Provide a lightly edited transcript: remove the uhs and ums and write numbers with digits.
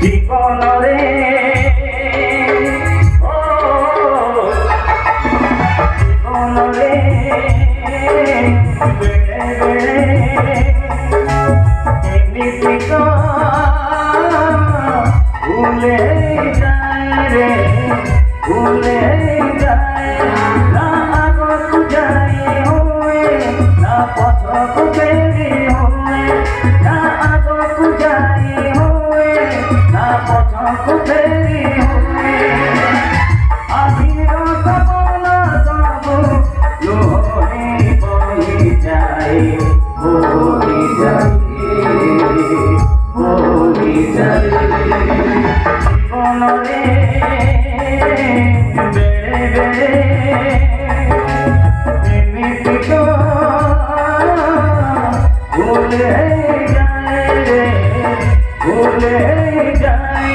জীবনরে ও জীবনরে বেড়ে বেড়ে এমনিতে ভুলে যায় রে ভুলে যায় না আগত যায় হয়ে না পথ বেরি হয়ে না আগত যায় হয়ে না পথ বেরি হয়ে আধীর সপন সব লোহে বহি যায় বহি যায় বহি যায় জীবনরে বেড়ে বেড়ে এমনিত ভুলে যায় রে ভুলে যায়